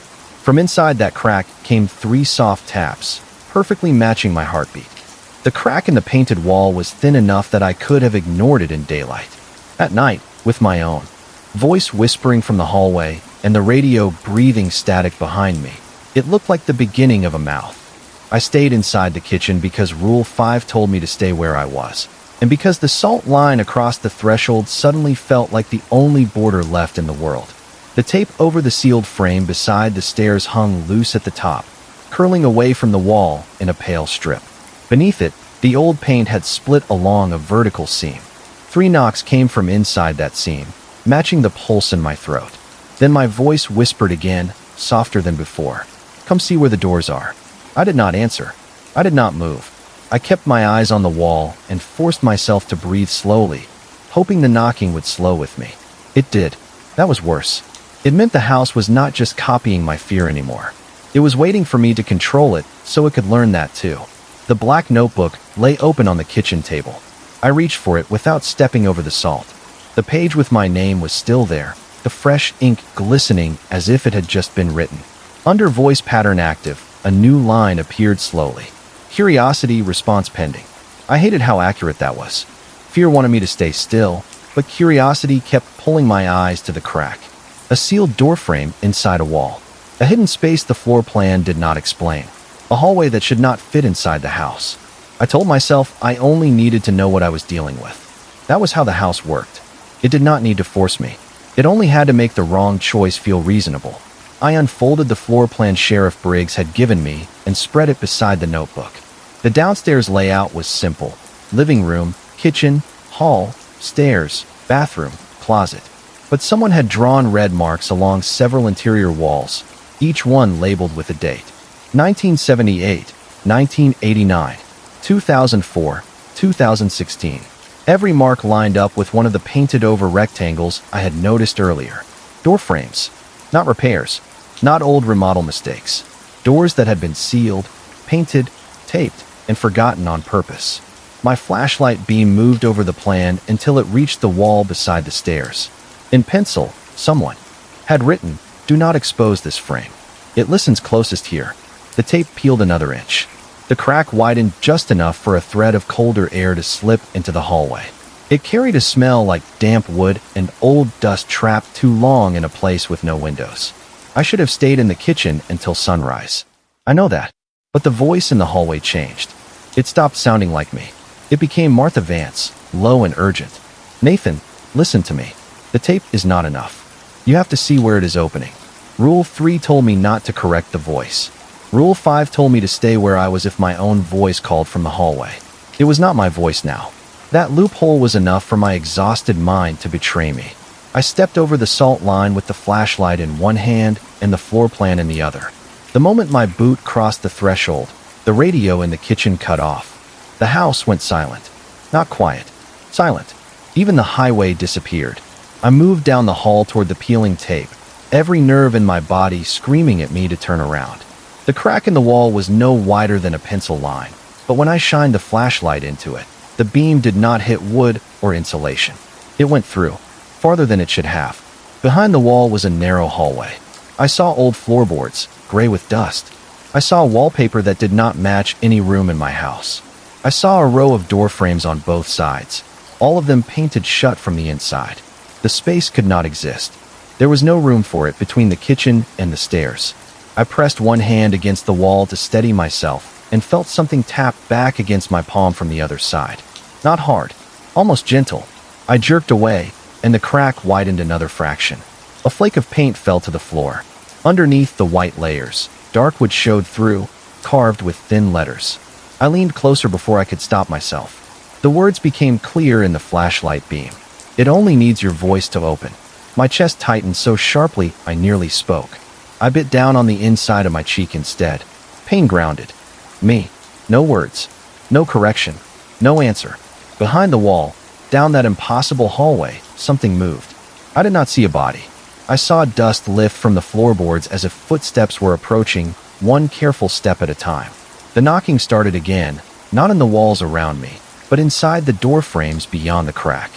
From inside that crack came 3 soft taps, perfectly matching my heartbeat. The crack in the painted wall was thin enough that I could have ignored it in daylight. At night, with my own voice whispering from the hallway and the radio breathing static behind me, it looked like the beginning of a mouth. I stayed inside the kitchen because Rule 5 told me to stay where I was, and because the salt line across the threshold suddenly felt like the only border left in the world. The tape over the sealed frame beside the stairs hung loose at the top, curling away from the wall in a pale strip. Beneath it, the old paint had split along a vertical seam. 3 knocks came from inside that seam, matching the pulse in my throat. Then my voice whispered again, softer than before. "Come see where the doors are." I did not answer. I did not move. I kept my eyes on the wall and forced myself to breathe slowly, hoping the knocking would slow with me. It did. That was worse. It meant the house was not just copying my fear anymore. It was waiting for me to control it so it could learn that too. The black notebook lay open on the kitchen table. I reached for it without stepping over the salt. The page with my name was still there, the fresh ink glistening as if it had just been written. Under voice pattern active, a new line appeared slowly. Curiosity, response pending. I hated how accurate that was. Fear wanted me to stay still, but curiosity kept pulling my eyes to the crack. A sealed doorframe inside a wall. A hidden space the floor plan did not explain. A hallway that should not fit inside the house. I told myself I only needed to know what I was dealing with. That was how the house worked. It did not need to force me. It only had to make the wrong choice feel reasonable. I unfolded the floor plan Sheriff Briggs had given me and spread it beside the notebook. The downstairs layout was simple. Living room, kitchen, hall, stairs, bathroom, closet. But someone had drawn red marks along several interior walls, each one labeled with a date. 1978, 1989, 2004, 2016. Every mark lined up with one of the painted-over rectangles I had noticed earlier. Door frames. Not repairs. Not old remodel mistakes. Doors that had been sealed, painted, taped, and forgotten on purpose. My flashlight beam moved over the plan until it reached the wall beside the stairs. In pencil, someone had written, "Do not expose this frame. It listens closest here." The tape peeled another inch. The crack widened just enough for a thread of colder air to slip into the hallway. It carried a smell like damp wood and old dust trapped too long in a place with no windows. I should have stayed in the kitchen until sunrise. I know that. But the voice in the hallway changed. It stopped sounding like me. It became Martha Vance, low and urgent. "Nathan, listen to me. The tape is not enough. You have to see where it is opening." Rule 3 told me not to correct the voice. Rule 5 told me to stay where I was if my own voice called from the hallway. It was not my voice now. That loophole was enough for my exhausted mind to betray me. I stepped over the salt line with the flashlight in one hand and the floor plan in the other. The moment my boot crossed the threshold, the radio in the kitchen cut off. The house went silent. Not quiet. Silent. Even the highway disappeared. I moved down the hall toward the peeling tape, every nerve in my body screaming at me to turn around. The crack in the wall was no wider than a pencil line, but when I shined the flashlight into it, the beam did not hit wood or insulation. It went through, farther than it should have. Behind the wall was a narrow hallway. I saw old floorboards, gray with dust. I saw wallpaper that did not match any room in my house. I saw a row of door frames on both sides, all of them painted shut from the inside. The space could not exist. There was no room for it between the kitchen and the stairs. I pressed one hand against the wall to steady myself and felt something tap back against my palm from the other side. Not hard, almost gentle. I jerked away, and the crack widened another fraction. A flake of paint fell to the floor. Underneath the white layers, dark wood showed through, carved with thin letters. I leaned closer before I could stop myself. The words became clear in the flashlight beam. It only needs your voice to open. My chest tightened so sharply I nearly spoke. I bit down on the inside of my cheek instead. Pain grounded. Me. No words. No correction. No answer. Behind the wall, down that impossible hallway, something moved. I did not see a body. I saw dust lift from the floorboards as if footsteps were approaching, one careful step at a time. The knocking started again, not in the walls around me, but inside the door frames beyond the crack.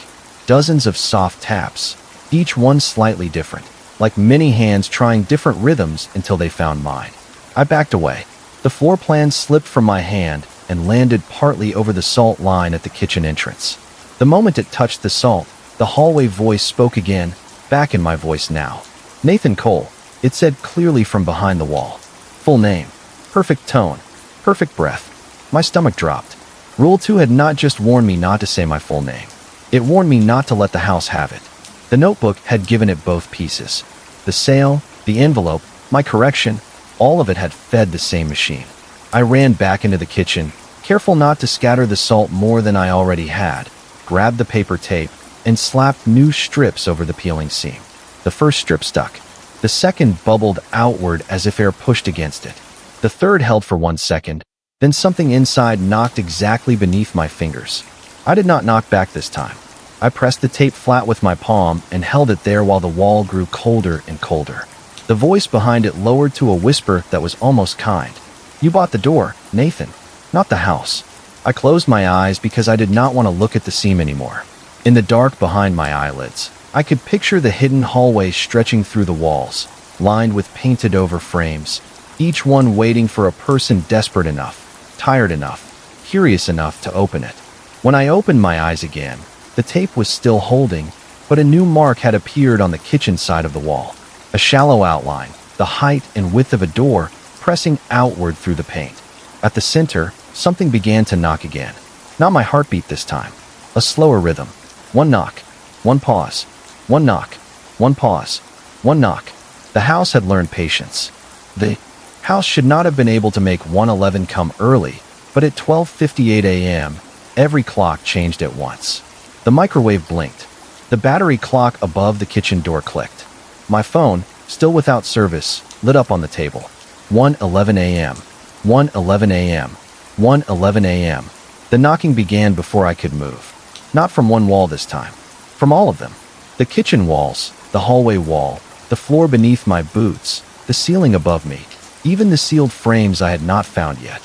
Dozens of soft taps, each one slightly different, like many hands trying different rhythms until they found mine. I backed away. The floor plan slipped from my hand and landed partly over the salt line at the kitchen entrance. The moment it touched the salt, the hallway voice spoke again, back in my voice now. Nathan Cole, it said clearly from behind the wall. Full name. Perfect tone. Perfect breath. My stomach dropped. Rule 2 had not just warned me not to say my full name. It warned me not to let the house have it. The notebook had given it both pieces. The sale, the envelope, my correction, all of it had fed the same machine. I ran back into the kitchen, careful not to scatter the salt more than I already had, grabbed the paper tape, and slapped new strips over the peeling seam. The first strip stuck. The second bubbled outward as if air pushed against it. The third held for 1 second, then something inside knocked exactly beneath my fingers. I did not knock back this time. I pressed the tape flat with my palm and held it there while the wall grew colder and colder. The voice behind it lowered to a whisper that was almost kind. You bought the door, Nathan, not the house. I closed my eyes because I did not want to look at the seam anymore. In the dark behind my eyelids, I could picture the hidden hallway stretching through the walls, lined with painted-over frames, each one waiting for a person desperate enough, tired enough, curious enough to open it. When I opened my eyes again, the tape was still holding, but a new mark had appeared on the kitchen side of the wall. A shallow outline, the height and width of a door, pressing outward through the paint. At the center, something began to knock again. Not my heartbeat this time. A slower rhythm. One knock. One pause. One knock. One pause. One knock. The house had learned patience. The house should not have been able to make 111 come early, but at 12:58 a.m., every clock changed at once. The microwave blinked. The battery clock above the kitchen door clicked. My phone, still without service, lit up on the table. 1:11 a.m. 1:11 a.m. 1:11 a.m. The knocking began before I could move. Not from one wall this time. From all of them. The kitchen walls, the hallway wall, the floor beneath my boots, the ceiling above me, even the sealed frames I had not found yet.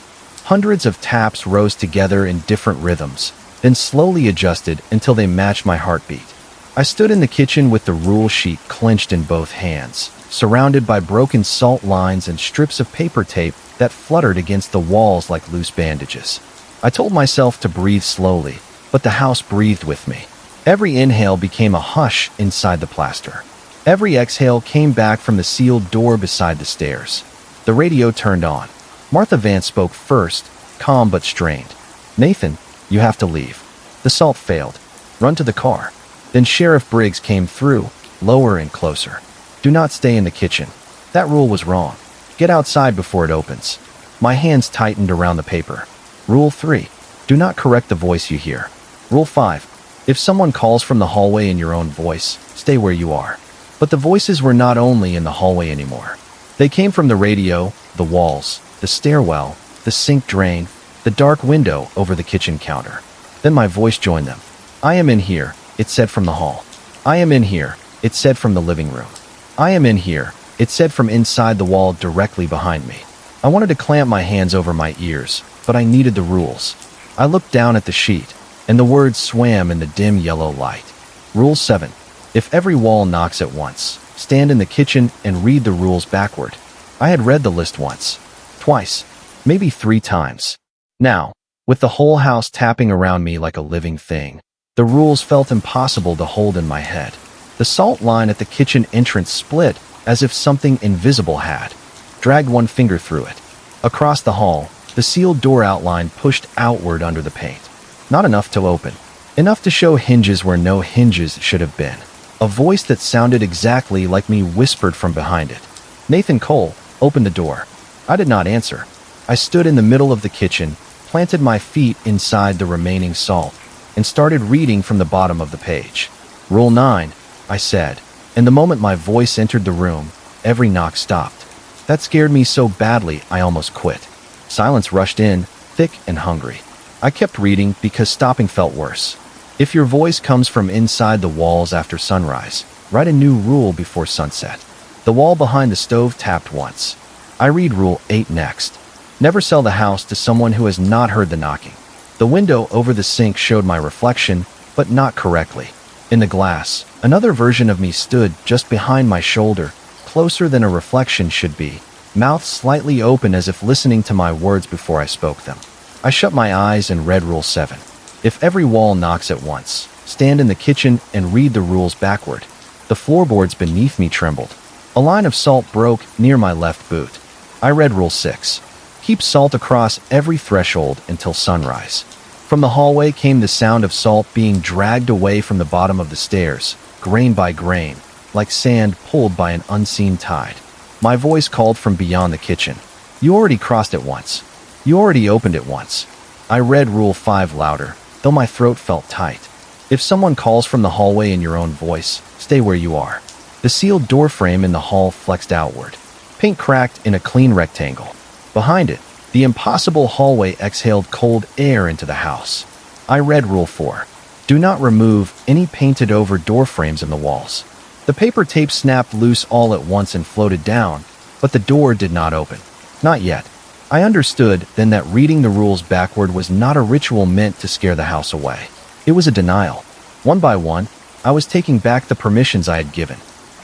Hundreds of taps rose together in different rhythms, then slowly adjusted until they matched my heartbeat. I stood in the kitchen with the rule sheet clenched in both hands, surrounded by broken salt lines and strips of paper tape that fluttered against the walls like loose bandages. I told myself to breathe slowly, but the house breathed with me. Every inhale became a hush inside the plaster. Every exhale came back from the sealed door beside the stairs. The radio turned on. Martha Vance spoke first, calm but strained. Nathan, you have to leave. The salt failed. Run to the car. Then Sheriff Briggs came through, lower and closer. Do not stay in the kitchen. That rule was wrong. Get outside before it opens. My hands tightened around the paper. Rule 3. Do not correct the voice you hear. Rule 5. If someone calls from the hallway in your own voice, stay where you are. But the voices were not only in the hallway anymore. They came from the radio, the walls, the stairwell, the sink drain, the dark window over the kitchen counter. Then my voice joined them. I am in here, it said from the hall. I am in here, it said from the living room. I am in here, it said from inside the wall directly behind me. I wanted to clamp my hands over my ears, but I needed the rules. I looked down at the sheet, and the words swam in the dim yellow light. Rule 7. If every wall knocks at once, stand in the kitchen and read the rules backward. I had read the list once, twice, maybe 3 times. Now, with the whole house tapping around me like a living thing, the rules felt impossible to hold in my head. The salt line at the kitchen entrance split as if something invisible had dragged one finger through it. Across the hall, the sealed door outline pushed outward under the paint. Not enough to open. Enough to show hinges where no hinges should have been. A voice that sounded exactly like me whispered from behind it. Nathan Cole, open the door. I did not answer. I stood in the middle of the kitchen, planted my feet inside the remaining salt, and started reading from the bottom of the page. Rule 9, I said, and the moment my voice entered the room, every knock stopped. That scared me so badly I almost quit. Silence rushed in, thick and hungry. I kept reading because stopping felt worse. If your voice comes from inside the walls after sunrise, write a new rule before sunset. The wall behind the stove tapped once. I read Rule 8 next. Never sell the house to someone who has not heard the knocking. The window over the sink showed my reflection, but not correctly. In the glass, another version of me stood just behind my shoulder, closer than a reflection should be, mouth slightly open as if listening to my words before I spoke them. I shut my eyes and read Rule 7. If every wall knocks at once, stand in the kitchen and read the rules backward. The floorboards beneath me trembled. A line of salt broke near my left boot. I read Rule 6. Keep salt across every threshold until sunrise. From the hallway came the sound of salt being dragged away from the bottom of the stairs, grain by grain, like sand pulled by an unseen tide. My voice called from beyond the kitchen. You already crossed it once. You already opened it once. I read Rule 5 louder, though my throat felt tight. If someone calls from the hallway in your own voice, stay where you are. The sealed door frame in the hall flexed outward. Paint cracked in a clean rectangle. Behind it, the impossible hallway exhaled cold air into the house. I read Rule 4. Do not remove any painted-over door frames in the walls. The paper tape snapped loose all at once and floated down, but the door did not open. Not yet. I understood then that reading the rules backward was not a ritual meant to scare the house away. It was a denial. One by one, I was taking back the permissions I had given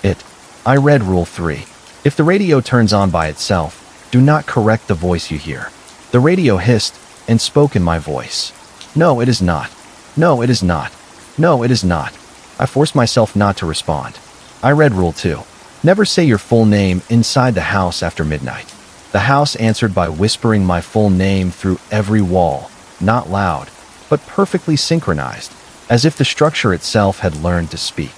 it. I read Rule 3. If the radio turns on by itself, do not correct the voice you hear. The radio hissed and spoke in my voice. No, it is not. No, it is not. No, it is not. I forced myself not to respond. I read Rule 2. Never say your full name inside the house after midnight. The house answered by whispering my full name through every wall, not loud, but perfectly synchronized, as if the structure itself had learned to speak.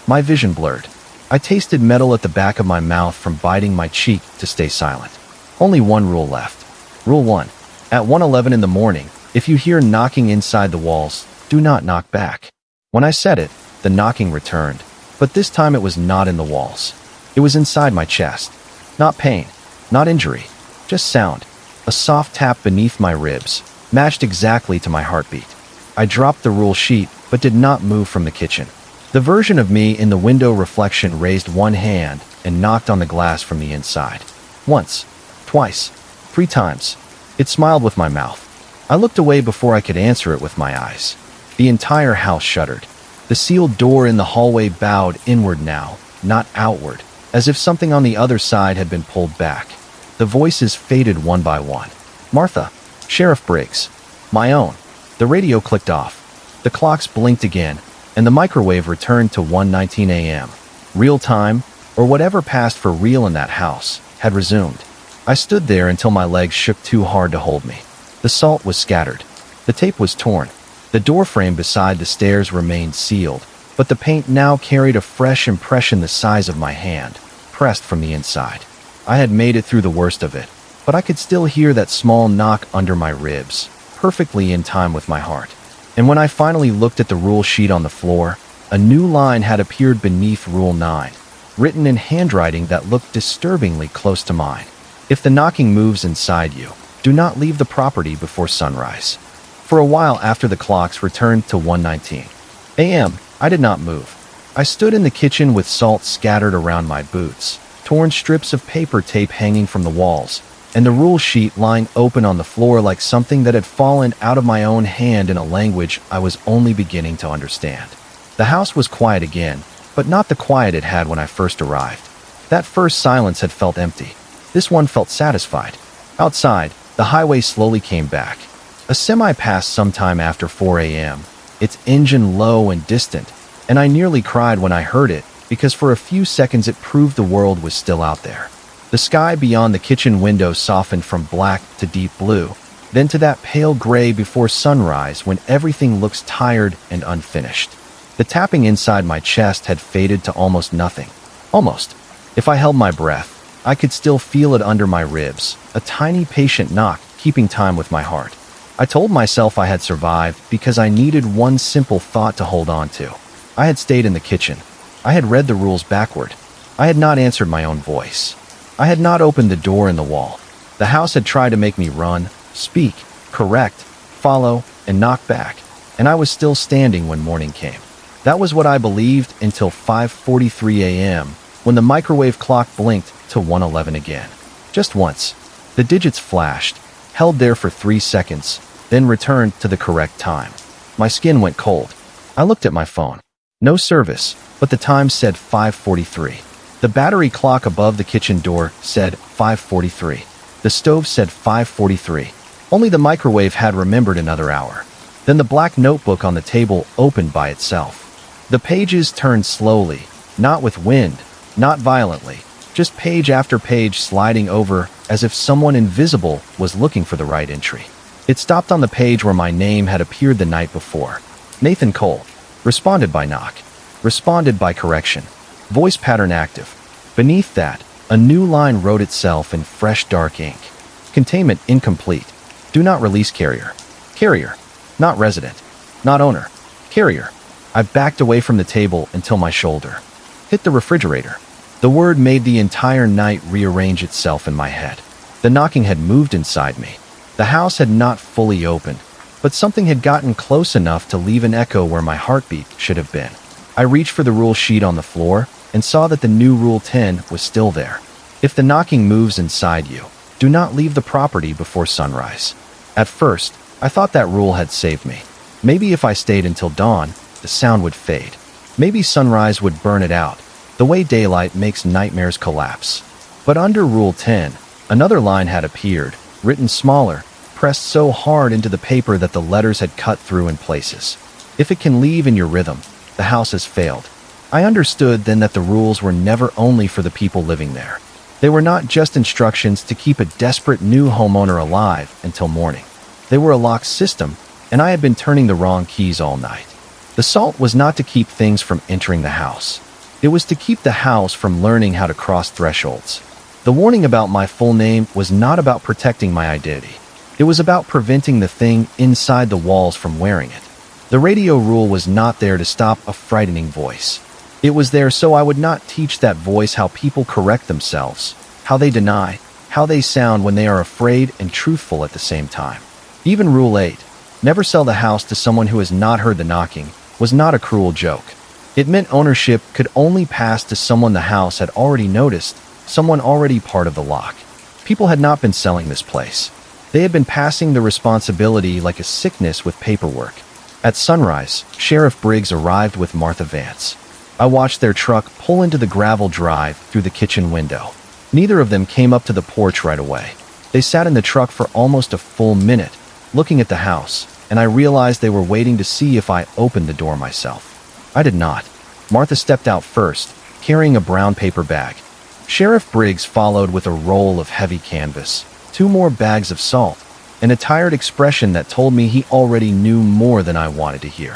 My vision blurred. I tasted metal at the back of my mouth from biting my cheek to stay silent. Only one rule left. Rule 1. At 1:11 in the morning, if you hear knocking inside the walls, do not knock back. When I said it, the knocking returned, but this time it was not in the walls. It was inside my chest. Not pain, not injury, just sound. A soft tap beneath my ribs, matched exactly to my heartbeat. I dropped the rule sheet, but did not move from the kitchen. The version of me in the window reflection raised one hand and knocked on the glass from the inside. Once, twice, 3 times. It smiled with my mouth. I looked away before I could answer it with my eyes. The entire house shuddered. The sealed door in the hallway bowed inward now, not outward, as if something on the other side had been pulled back. The voices faded one by one. Martha, Sheriff Briggs, my own. The radio clicked off. The clocks blinked again, and the microwave returned to 1:19 a.m. Real time, or whatever passed for real in that house, had resumed. I stood there until my legs shook too hard to hold me. The salt was scattered. The tape was torn. The doorframe beside the stairs remained sealed, but the paint now carried a fresh impression the size of my hand, pressed from the inside. I had made it through the worst of it, but I could still hear that small knock under my ribs, perfectly in time with my heart. And when I finally looked at the rule sheet on the floor, a new line had appeared beneath Rule 9, written in handwriting that looked disturbingly close to mine. If the knocking moves inside you, do not leave the property before sunrise. For a while after the clocks returned to 1:19 a.m., I did not move. I stood in the kitchen with salt scattered around my boots, torn strips of paper tape hanging from the walls, and the rule sheet lying open on the floor like something that had fallen out of my own hand in a language I was only beginning to understand. The house was quiet again, but not the quiet it had when I first arrived. That first silence had felt empty. This one felt satisfied. Outside, the highway slowly came back. A semi passed sometime after 4 a.m., its engine low and distant, and I nearly cried when I heard it because for a few seconds it proved the world was still out there. The sky beyond the kitchen window softened from black to deep blue, then to that pale gray before sunrise when everything looks tired and unfinished. The tapping inside my chest had faded to almost nothing. Almost. If I held my breath, I could still feel it under my ribs, a tiny patient knock keeping time with my heart. I told myself I had survived because I needed one simple thought to hold on to. I had stayed in the kitchen. I had read the rules backward. I had not answered my own voice. I had not opened the door in the wall. The house had tried to make me run, speak, correct, follow, and knock back, and I was still standing when morning came. That was what I believed until 5:43 a.m., when the microwave clock blinked to 1:11 again. Just once. The digits flashed, held there for 3 seconds, then returned to the correct time. My skin went cold. I looked at my phone. No service, but the time said 5:43. The battery clock above the kitchen door said 5:43. The stove said 5:43. Only the microwave had remembered another hour. Then the black notebook on the table opened by itself. The pages turned slowly, not with wind, not violently, just page after page sliding over as if someone invisible was looking for the right entry. It stopped on the page where my name had appeared the night before. Nathan Cole. Responded by knock. Responded by correction. Voice pattern active. Beneath that, a new line wrote itself in fresh dark ink. Containment incomplete. Do not release carrier. Carrier. Not resident. Not owner. Carrier. I backed away from the table until my shoulder hit the refrigerator. The word made the entire night rearrange itself in my head. The knocking had moved inside me. The house had not fully opened, but something had gotten close enough to leave an echo where my heartbeat should have been. I reached for the rule sheet on the floor and saw that the new Rule 10 was still there. If the knocking moves inside you, do not leave the property before sunrise. At first, I thought that rule had saved me. Maybe if I stayed until dawn, the sound would fade. Maybe sunrise would burn it out, the way daylight makes nightmares collapse. But under Rule 10, another line had appeared, written smaller, pressed so hard into the paper that the letters had cut through in places. If it can leave in your rhythm, the house has failed. I understood then that the rules were never only for the people living there. They were not just instructions to keep a desperate new homeowner alive until morning. They were a locked system, and I had been turning the wrong keys all night. The salt was not to keep things from entering the house. It was to keep the house from learning how to cross thresholds. The warning about my full name was not about protecting my identity. It was about preventing the thing inside the walls from wearing it. The radio rule was not there to stop a frightening voice. It was there so I would not teach that voice how people correct themselves, how they deny, how they sound when they are afraid and truthful at the same time. Even Rule 8, never sell the house to someone who has not heard the knocking, was not a cruel joke. It meant ownership could only pass to someone the house had already noticed, someone already part of the lock. People had not been selling this place. They had been passing the responsibility like a sickness with paperwork. At sunrise, Sheriff Briggs arrived with Martha Vance. I watched their truck pull into the gravel drive through the kitchen window. Neither of them came up to the porch right away. They sat in the truck for almost a full minute, looking at the house, and I realized they were waiting to see if I opened the door myself. I did not. Martha stepped out first, carrying a brown paper bag. Sheriff Briggs followed with a roll of heavy canvas, 2 more bags of salt, and a tired expression that told me he already knew more than I wanted to hear.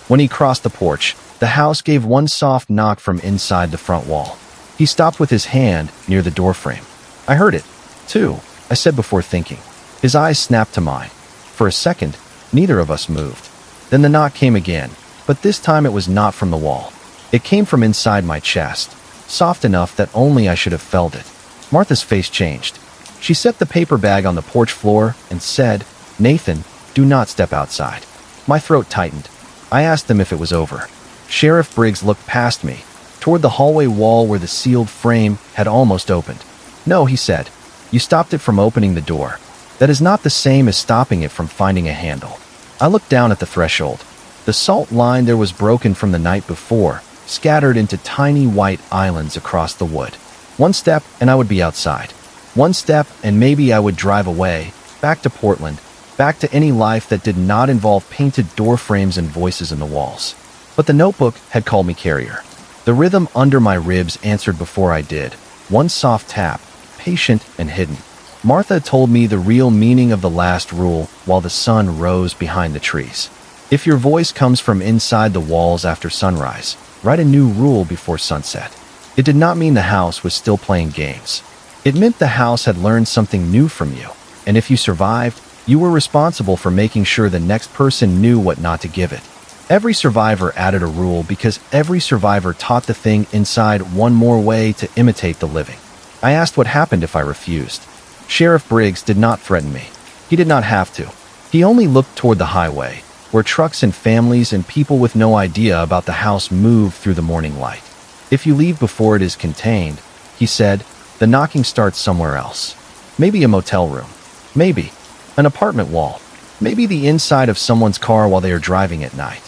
When he crossed the porch, the house gave one soft knock from inside the front wall. He stopped with his hand near the doorframe. I heard it, too, I said before thinking. His eyes snapped to mine. For a second, neither of us moved. Then the knock came again, but this time it was not from the wall. It came from inside my chest, soft enough that only I should have felt it. Martha's face changed. She set the paper bag on the porch floor and said, "Nathan, do not step outside." My throat tightened. I asked them if it was over. Sheriff Briggs looked past me, toward the hallway wall where the sealed frame had almost opened. "No," he said. "You stopped it from opening the door. That is not the same as stopping it from finding a handle." I looked down at the threshold. The salt line there was broken from the night before, scattered into tiny white islands across the wood. One step and I would be outside. One step and maybe I would drive away, back to Portland, back to any life that did not involve painted door frames and voices in the walls. But the notebook had called me carrier. The rhythm under my ribs answered before I did. One soft tap, patient and hidden. Martha told me the real meaning of the last rule while the sun rose behind the trees. If your voice comes from inside the walls after sunrise, write a new rule before sunset. It did not mean the house was still playing games. It meant the house had learned something new from you, and if you survived, you were responsible for making sure the next person knew what not to give it. Every survivor added a rule because every survivor taught the thing inside one more way to imitate the living. I asked what happened if I refused. Sheriff Briggs did not threaten me. He did not have to. He only looked toward the highway, where trucks and families and people with no idea about the house moved through the morning light. "If you leave before it is contained," he said, "the knocking starts somewhere else. Maybe a motel room. Maybe an apartment wall. Maybe the inside of someone's car while they are driving at night.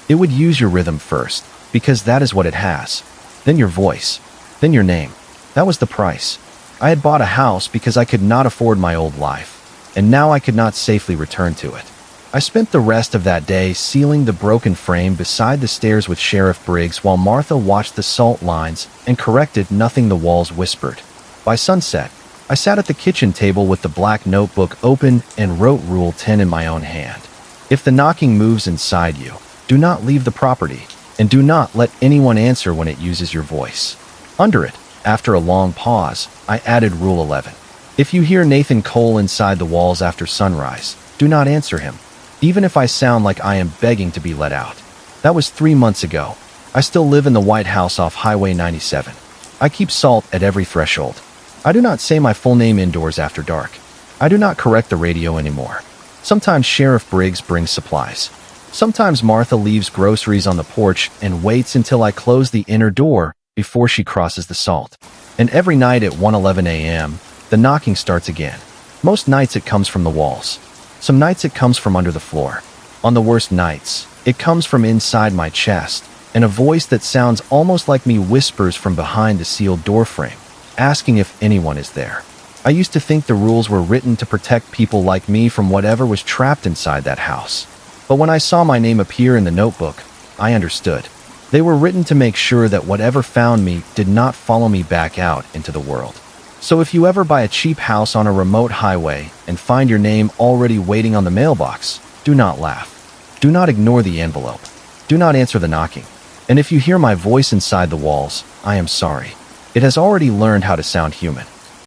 It would use your rhythm first, because that is what it has. Then your voice. Then your name. That was the price. I had bought a house because I could not afford my old life, and now I could not safely return to it. I spent the rest of that day sealing the broken frame beside the stairs with Sheriff Briggs while Martha watched the salt lines and corrected nothing the walls whispered. By sunset, I sat at the kitchen table with the black notebook open and wrote Rule 10 in my own hand. If the knocking moves inside you, do not leave the property, and do not let anyone answer when it uses your voice. Under it, after a long pause, I added Rule 11. If you hear Nathan Cole inside the walls after sunrise, do not answer him, even if I sound like I am begging to be let out. That was 3 months ago. I still live in the White House off Highway 97. I keep salt at every threshold. I do not say my full name indoors after dark. I do not correct the radio anymore. Sometimes Sheriff Briggs brings supplies. Sometimes Martha leaves groceries on the porch and waits until I close the inner door before she crosses the salt. And every night at 1:11 a.m., the knocking starts again. Most nights it comes from the walls. Some nights it comes from under the floor. On the worst nights, it comes from inside my chest, and a voice that sounds almost like me whispers from behind the sealed doorframe, asking if anyone is there. I used to think the rules were written to protect people like me from whatever was trapped inside that house. But when I saw my name appear in the notebook, I understood. They were written to make sure that whatever found me did not follow me back out into the world. So if you ever buy a cheap house on a remote highway and find your name already waiting on the mailbox, do not laugh. Do not ignore the envelope. Do not answer the knocking. And if you hear my voice inside the walls, I am sorry. It has already learned how to sound human.